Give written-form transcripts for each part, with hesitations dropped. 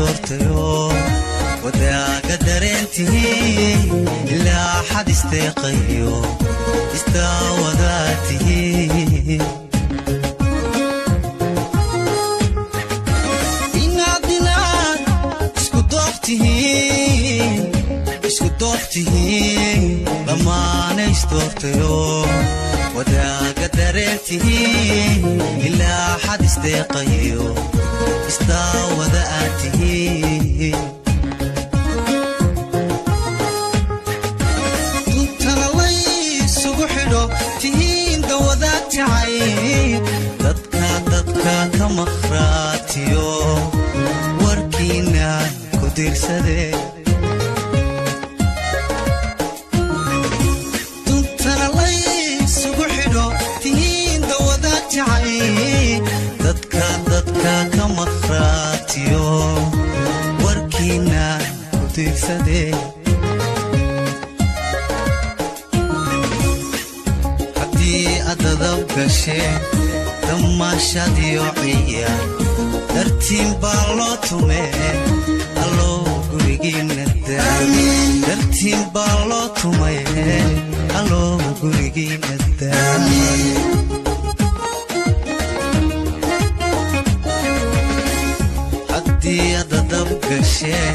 isdoortayo wadaaga dareentihi ilaa xad isteeqayo istaawadaatihi inaad isku dooftihiin dhammaana isdoortayo wadaaga dareentihi ilaa xad isteeqayo istaawadaatihi duntana laysugu xidho tihiin dawadaad jacay dadka ka maqhraatiyo warkiina ku diirsadee duntana laysugu xidho tihiin dawadaad jacay dadka ka maqhraatiyo warkiina ku diirsadee haddii adadab gashee damaashadiyo ciyaar dartiin baa loo tumee allow gurigiina dartiin baa loo tumee allow gurigiina haddii adadab gashee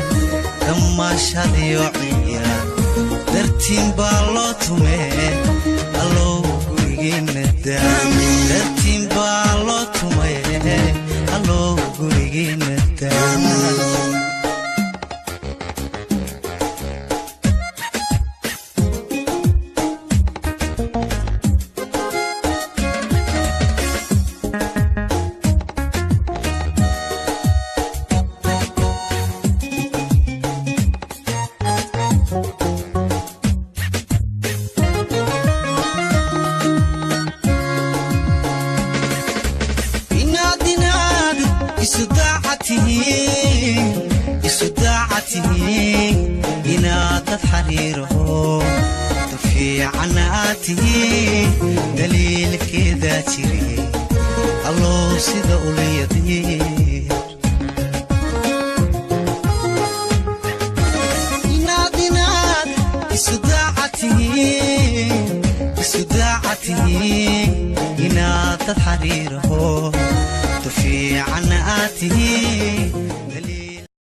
damaashadiyo ciyaar dartiin baa loo tumee allow gurigiina dartiin baa loo tumee allow gurigiina isdaacatihiin inaad dad xariiraho dafiicanaatihiin daliilkeedaa jire allow sida ulayadiir inaad isdaacatihiin inaad dad xariiraho dafiicanaatihiin